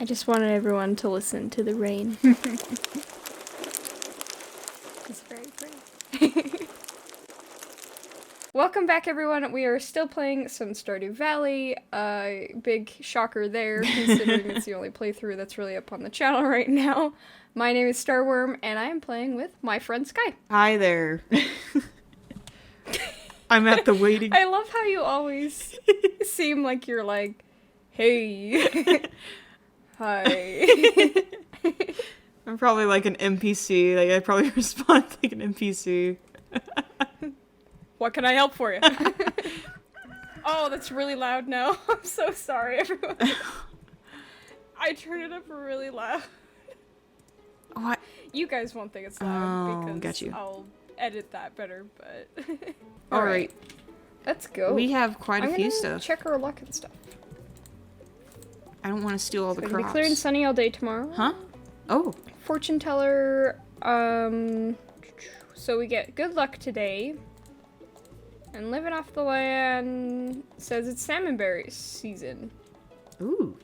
I just wanted everyone to listen to the rain. It's very pretty. Welcome back, everyone. We are still playing some Stardew Valley. Big shocker there, considering it's the only playthrough that's really up on the channel right now. My name is Starworm, and I am playing with my friend Sky. Hi there. I'm at the waiting. I love how you always seem like you're like, hey. Hi. I'm probably like an NPC. Like I probably respond like an NPC. What can I help for you? Oh, that's really loud now. I'm so sorry, everyone. I turned it up really loud. What? You guys won't think it's loud because got you. I'll edit that better, but... Alright. Let's go. We have quite a few stuff. Check our luck and stuff. I don't want to steal all the We're crops. gonna be clear and sunny all day tomorrow. Huh? Oh. Fortune teller, so we get good luck today. And living off the land says it's salmonberry season. Ooh.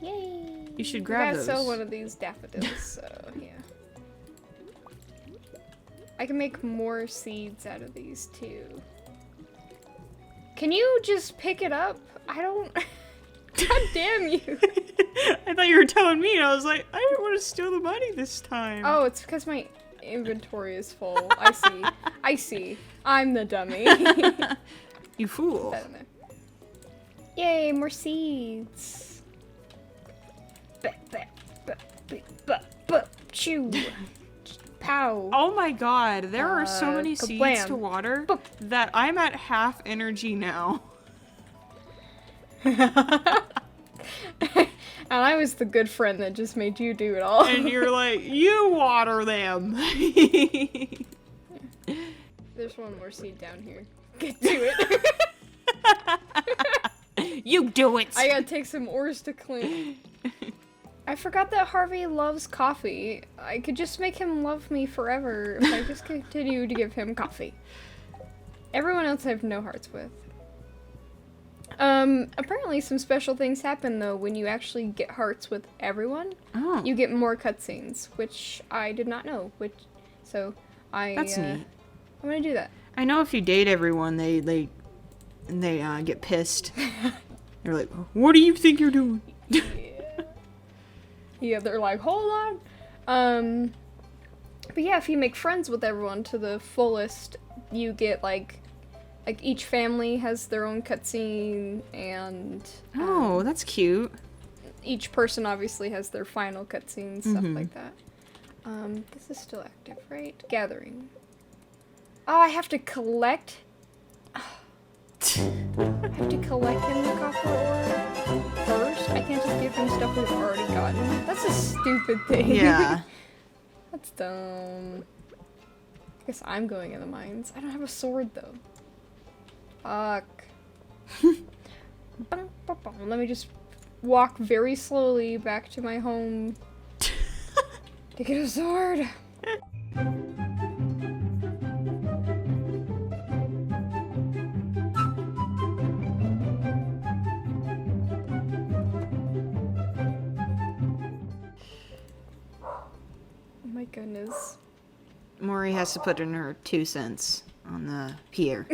Yay! You should grab those. those. Sell one of these daffodils, so yeah. I can make more seeds out of these too. Can you just pick it up? I don't... God damn you! I thought you were telling me, and I was like, I didn't want to steal the money this time. Oh, it's because my inventory is full. I see. I see. I'm the dummy. You fool. Yay, more seeds. Chew. Pow. Oh my god, there are so many kablam. seeds to water that I'm at half energy now. And I was the good friend that just made you do it all. And you're like, you water them. There's one more seed down here. Get to it. You do it. I gotta take some ores to clean. I forgot that Harvey loves coffee. I could just make him love me forever if I just continue to give him coffee. Everyone else I have no hearts with. Apparently some special things happen though when you actually get hearts with everyone. Oh. You get more cutscenes, which I did not know. So That's neat. I'm gonna do that. I know if you date everyone, they get pissed. They're like, what do you think you're doing? Yeah, they're like, hold on. But yeah, if you make friends with everyone to the fullest, you get like each family has their own cutscene, and Oh, that's cute. each person obviously has their final cutscene, stuff like that. This is still active, right? Gathering. Oh, I have to collect. I have to collect him the copper ore first. I can't just give him stuff we've already gotten. That's a stupid thing. Yeah. That's dumb. I guess I'm going in the mines. I don't have a sword though. Fuck. Let me just walk very slowly back to my home to get a sword. Oh my goodness. Maury has to put in her 2 cents on the pier.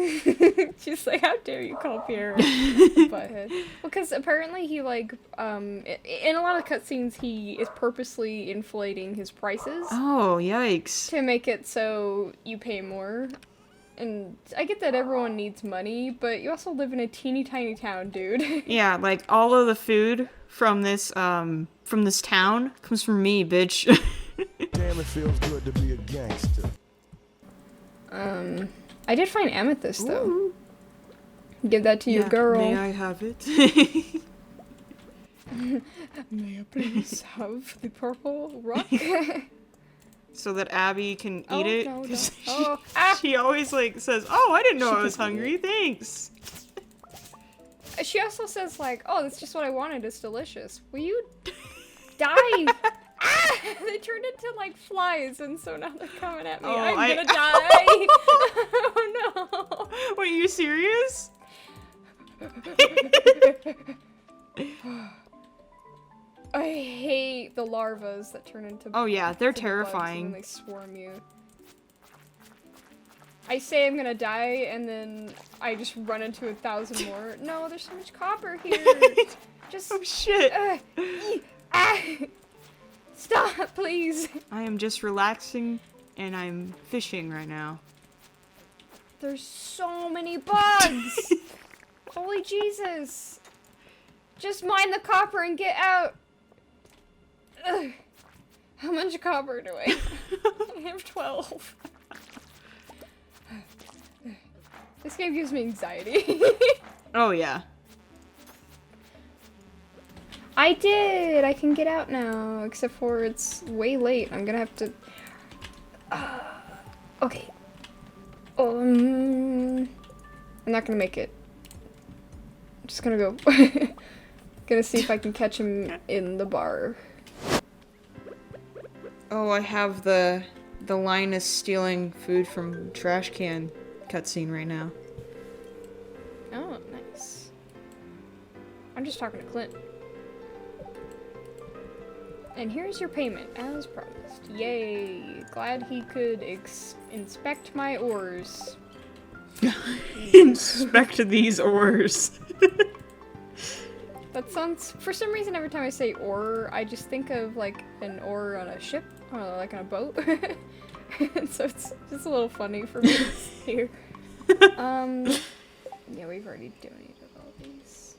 She's like, how dare you call Pierre a butthead? Well, because apparently he, like, in a lot of cutscenes, he is purposely inflating his prices. Oh, yikes. To make it so you pay more. And I get that everyone needs money, but you also live in a teeny tiny town, dude. Yeah, like, all of the food from this town comes from me, bitch. Damn, it feels good to be a gangster. I did find amethyst, though. Give that to your girl. May I have it? May I please have the purple rock? So that Abby can eat it? No, no. 'Cause Oh, she always, like, says, oh, I didn't know I was can eat hungry, thanks. She also says, like, oh, that's just what I wanted, it's delicious. Will you dive? Ah! They turned into, like, flies, and so now they're coming at me. Oh, I'm gonna die! Oh, no! Wait, you serious? I hate the larvas that turn into. Oh yeah, they're to the bugs terrifying. and then they swarm you. I say I'm gonna die, and then I just run into 1,000 more. No, there's so much copper here. Just. Oh shit! Stop, please. I am just relaxing, and I'm fishing right now. There's so many bugs. Holy Jesus! Just mine the copper and get out. Ugh. How much copper do I have? I have 12. This game gives me anxiety. Oh yeah. I did! I can get out now, except for it's way late. I'm gonna have to... okay. I'm not gonna make it. I'm just gonna go. Gonna see if I can catch him in the bar. Oh, I have the Linus stealing food from trash can cutscene right now. Oh, nice. I'm just talking to Clint. And here's your payment, as promised. Yay! Glad he could inspect my ores. Inspect these ores. That sounds... For some reason, every time I say ore, I just think of, like, an oar on a ship. Or, like, on a boat. And so it's just a little funny for me to hear. Yeah, we've already donated all these.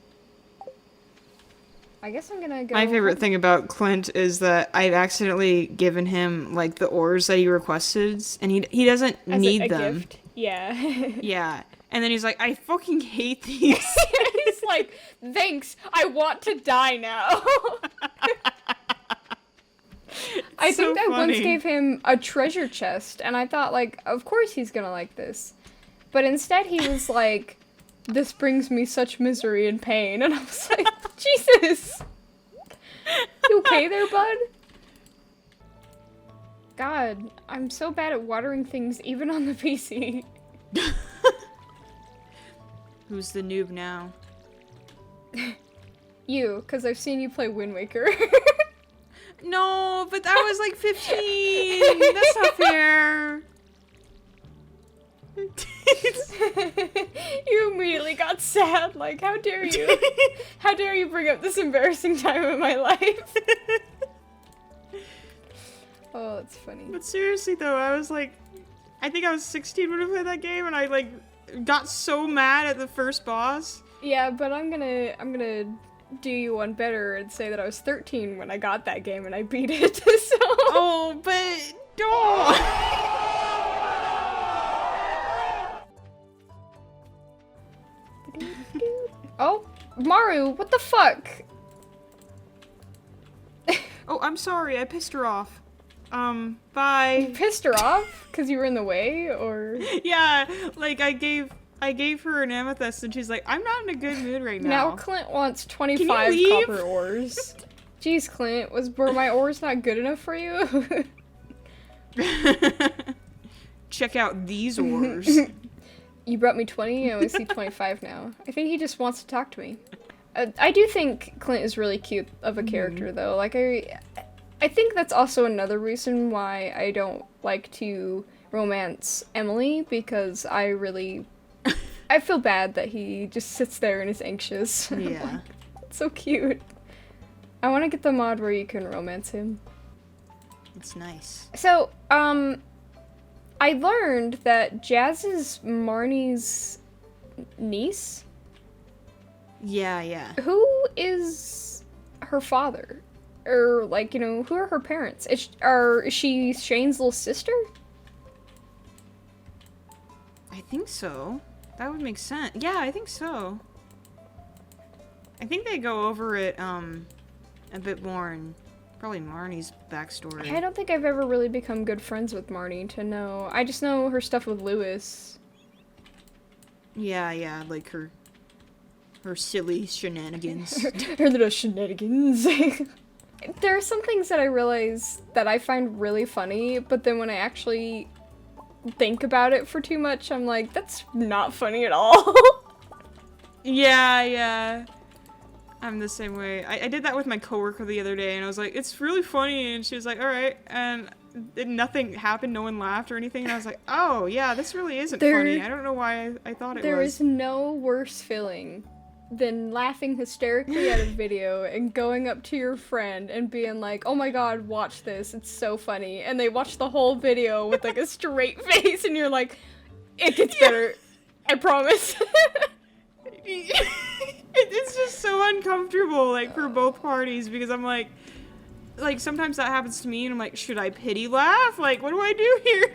I guess I'm gonna go... My favorite thing about Clint is that I've accidentally given him, like, the ores that he requested, and he doesn't As need a them. gift. Yeah. Yeah. And then he's like, I fucking hate these. He's like, thanks, I want to die now. I so think I once funny. gave him a treasure chest, and I thought, like, of course he's gonna like this. But instead he was like, this brings me such misery and pain. And I was like, Jesus! You okay there, bud? God, I'm so bad at watering things even on the PC. Who's the noob now? You, because I've seen you play Wind Waker. No, but that was like 15. That's not fair. You immediately got sad, like, how dare you? How dare you bring up this embarrassing time in my life? Oh, that's funny. But seriously though, I was like, I think I was 16 when I played that game, and I like got so mad at the first boss. Yeah, but I'm gonna do you one better and say that I was 13 when I got that game and I beat it, so... Oh, but don't! Oh, Maru, what the fuck? Oh, I'm sorry, I pissed her off. Bye. Pissed her off? Because you were in the way, or... Yeah, like I gave her an amethyst and she's like, I'm not in a good mood right now. Now Clint wants 25 leave? copper ores. Jeez, Clint, were my ores not good enough for you? Check out these ores. You brought me 20, I only see 25 now. I think he just wants to talk to me. I do think Clint is really cute of a character, though. Like, I think that's also another reason why I don't like to romance Emily, because I feel bad that he just sits there and is anxious. Yeah. It's so cute. I want to get the mod where you can romance him. It's nice. So, I learned that Jazz is Marnie's niece. Yeah. Who is her father? Or, like, you know, who are her parents? Is she Shane's little sister? I think so. That would make sense. Yeah, I think so. I think they go over it, a bit more in probably Marnie's backstory. I don't think I've ever really become good friends with Marnie to know. I just know her stuff with Lewis. Yeah, like her silly shenanigans. Her little shenanigans. There are some things that I realize that I find really funny, but then when I actually think about it for too much, I'm like, that's not funny at all. Yeah. I'm the same way. I did that with my coworker the other day, and I was like, it's really funny, and she was like, all right, and nothing happened, no one laughed or anything, and I was like, oh, yeah, this really isn't funny. I don't know why I thought it was. There is no worse feeling than laughing hysterically at a video and going up to your friend and being like, oh my god, watch this, it's so funny, and they watch the whole video with like a straight face, and you're like, it gets better, I promise. It's just so uncomfortable, like, for both parties, because I'm like, sometimes that happens to me, and I'm like, should I pity laugh? Like, what do I do here?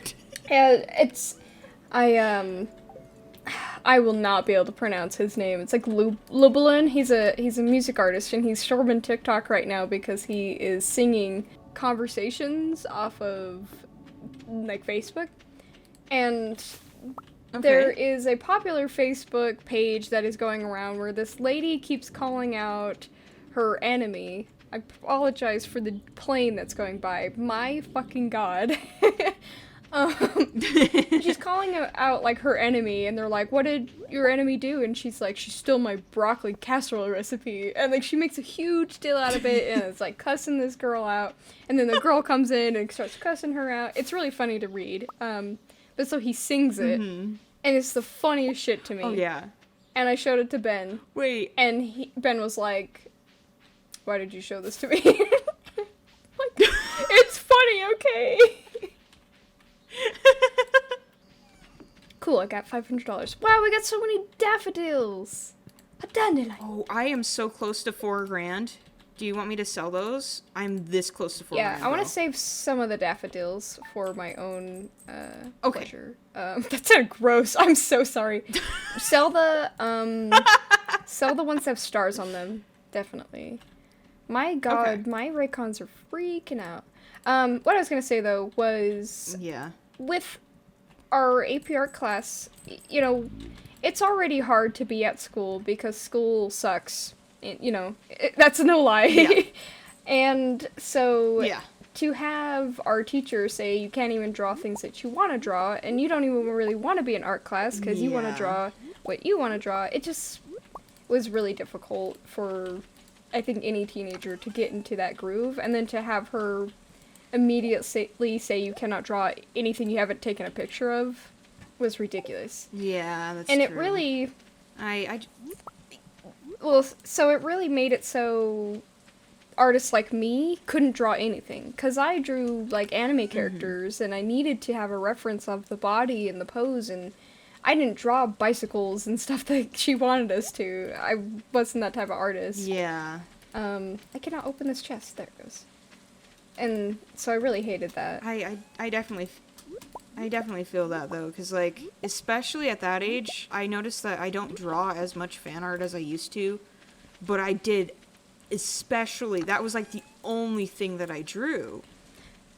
Yeah, I will not be able to pronounce his name. It's like Lubelin. He's a music artist, and he's storming TikTok right now because he is singing conversations off of, like, Facebook. And there is a popular Facebook page that is going around where this lady keeps calling out her enemy. I apologize for the plane that's going by. My fucking god. She's calling out, like, her enemy, and they're like, what did your enemy do? And she's like, she stole my broccoli casserole recipe. And, like, she makes a huge deal out of it, and it's, like, cussing this girl out. And then the girl comes in and starts cussing her out. It's really funny to read. But so he sings it, and it's the funniest shit to me. Oh, yeah. And I showed it to Ben. Wait. And Ben was like, why did you show this to me? Like, it's funny, okay? Cool, I got $500. Wow, we got so many daffodils. A dandelion. Oh, I am so close to $4,000. Do you want me to sell those? I'm this close to $4,000. Yeah, I want to save some of the daffodils for my own pleasure. That sounded gross. I'm so sorry. Sell the ones that have stars on them. Definitely. My god, my Raycons are freaking out. What I was gonna say though was, with our AP Art class, you know, it's already hard to be at school because school sucks. You know, that's no lie. Yeah. And so to have our teacher say you can't even draw things that you want to draw, and you don't even really want to be in art class because you want to draw what you want to draw, it just was really difficult for, I think, any teenager to get into that groove, and then to have her immediately say you cannot draw anything you haven't taken a picture of was ridiculous. Yeah, that's and true. It really... Well, so it really made it so artists like me couldn't draw anything, because I drew, like, anime characters, and I needed to have a reference of the body and the pose, and I didn't draw bicycles and stuff that she wanted us to. I wasn't that type of artist. Yeah. I cannot open this chest. There it goes. And so I really hated that. I definitely feel that, though, because, like, especially at that age, I noticed that I don't draw as much fan art as I used to, but I did, especially, that was, like, the only thing that I drew,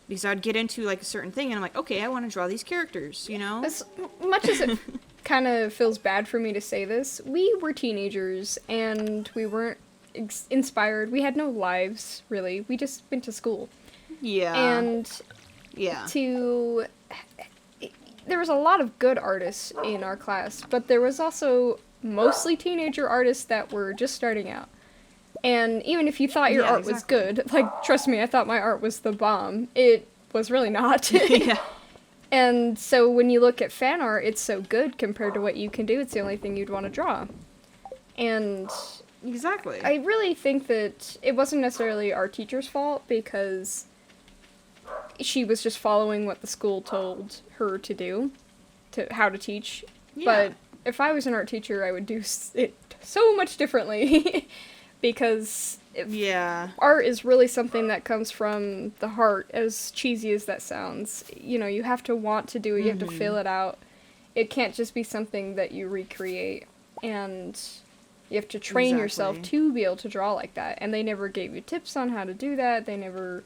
because I'd get into, like, a certain thing, and I'm like, okay, I want to draw these characters, you know? As much as it kind of feels bad for me to say this, we were teenagers, and we weren't inspired. We had no lives, really. We just went to school. Yeah. And there was a lot of good artists in our class, but there was also mostly teenager artists that were just starting out. And even if you thought your art was good, like, trust me, I thought my art was the bomb. It was really not. Yeah. And so when you look at fan art, it's so good compared to what you can do. It's the only thing you'd want to draw. And... Exactly. I really think that it wasn't necessarily our teacher's fault, because she was just following what the school told her to do, how to teach. Yeah. But if I was an art teacher, I would do it so much differently, because art is really something that comes from the heart, as cheesy as that sounds. You know, you have to want to do it, you have to feel it out. It can't just be something that you recreate, and... You have to train yourself to be able to draw like that. And they never gave you tips on how to do that. They never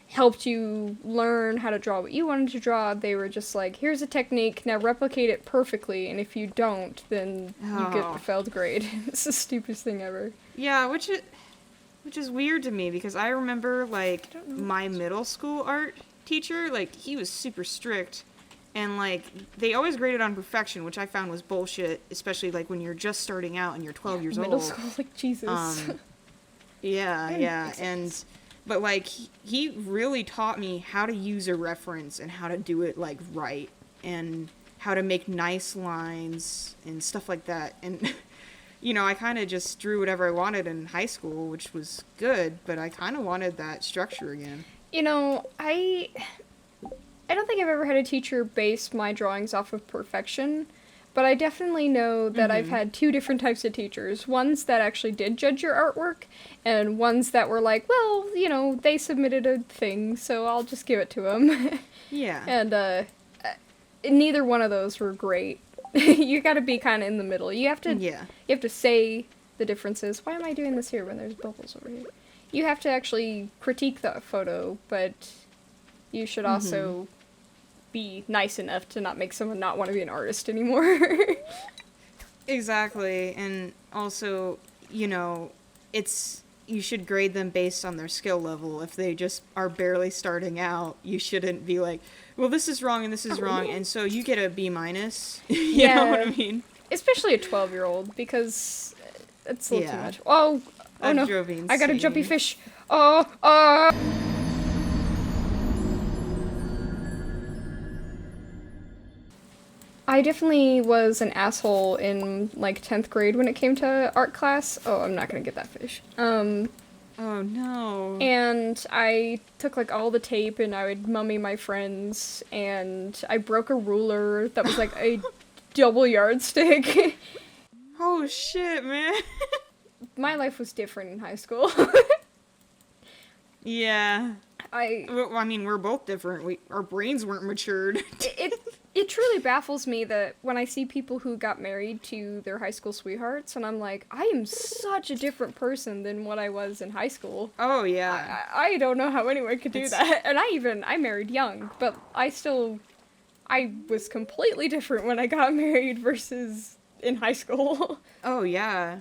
helped you learn how to draw what you wanted to draw. They were just like, here's a technique, now replicate it perfectly. And if you don't, then you get the failed grade. It's the stupidest thing ever. Yeah, which is weird to me, because I remember, like, my middle school art teacher, like, he was super strict. And, like, they always graded on perfection, which I found was bullshit, especially, like, when you're just starting out and you're 12 years old. Middle school, like, Jesus. Yeah. But like he really taught me how to use a reference and how to do it like right and how to make nice lines and stuff like that. And you know, I kind of just drew whatever I wanted in high school, which was good, but I kind of wanted that structure again. You know, I don't think I've ever had a teacher base my drawings off of perfection, but I definitely know that I've had two different types of teachers. Ones that actually did judge your artwork, and ones that were like, well, you know, they submitted a thing, so I'll just give it to them. Yeah. And neither one of those were great. You gotta be kind of in the middle. You have to say the differences. Why am I doing this here when there's bubbles over here? You have to actually critique the photo, but you should also be nice enough to not make someone not want to be an artist anymore. Exactly. And also, you know, you should grade them based on their skill level. If they just are barely starting out, you shouldn't be like, well, this is wrong and this is wrong, and so you get a B-. You know what I mean? Especially a 12-year-old, because it's a little too much. Oh no, I got a jumpy fish. Oh. I definitely was an asshole in, like, 10th grade when it came to art class. Oh, I'm not gonna get that fish. Oh, no. And I took, like, all the tape, and I would mummy my friends, and I broke a ruler that was, like, a double yardstick. Oh, shit, man. My life was different in high school. Yeah. Well, I mean, we're both different. Our brains weren't matured. It truly baffles me that when I see people who got married to their high school sweethearts, and I'm like, I am such a different person than what I was in high school. Oh, yeah. I don't know how anyone could do that. And I married young, but I was completely different when I got married versus in high school. Oh, yeah.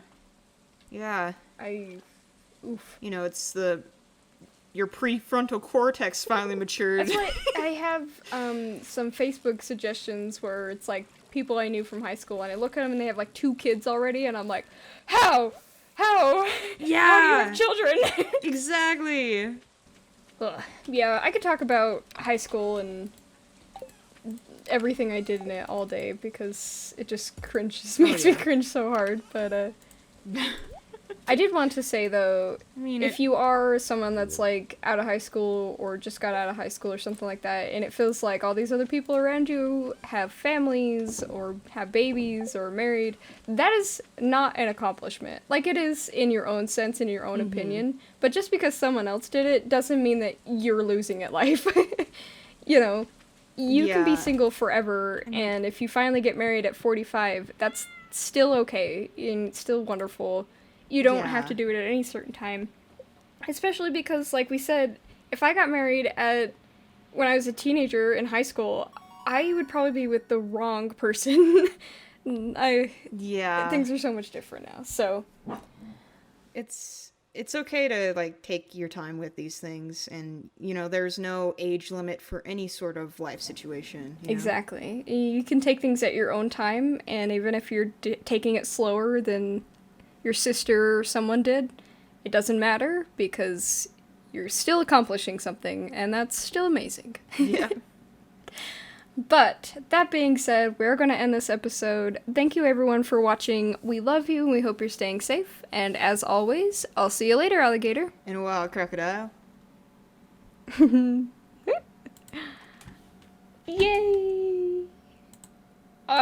Yeah. Oof. You know, it's your prefrontal cortex finally matured. That's why I have some Facebook suggestions where it's like people I knew from high school, and I look at them and they have like 2 kids already, and I'm like, how? Yeah. How do you have children? Exactly. Ugh. Yeah, I could talk about high school and everything I did in it all day because it just makes me cringe so hard, but I did want to say, though, I mean, if you are someone that's, like, out of high school or just got out of high school or something like that, and it feels like all these other people around you have families or have babies or married, that is not an accomplishment. Like, it is in your own sense, in your own opinion, but just because someone else did it doesn't mean that you're losing at life. You know, you can be single forever, and if you finally get married at 45, that's still okay and still wonderful. You don't have to do it at any certain time. Especially because, like we said, if I got married when I was a teenager in high school, I would probably be with the wrong person. Things are so much different now, so. It's okay to, like, take your time with these things, and, you know, there's no age limit for any sort of life situation. You know? Exactly. You can take things at your own time, and even if you're taking it slower than your sister or someone did, it doesn't matter because you're still accomplishing something, and that's still amazing. Yeah. But that being said, we're going to end this episode. Thank you everyone for watching. We love you and we hope you're staying safe. And as always, I'll see you later, alligator. And a wild crocodile.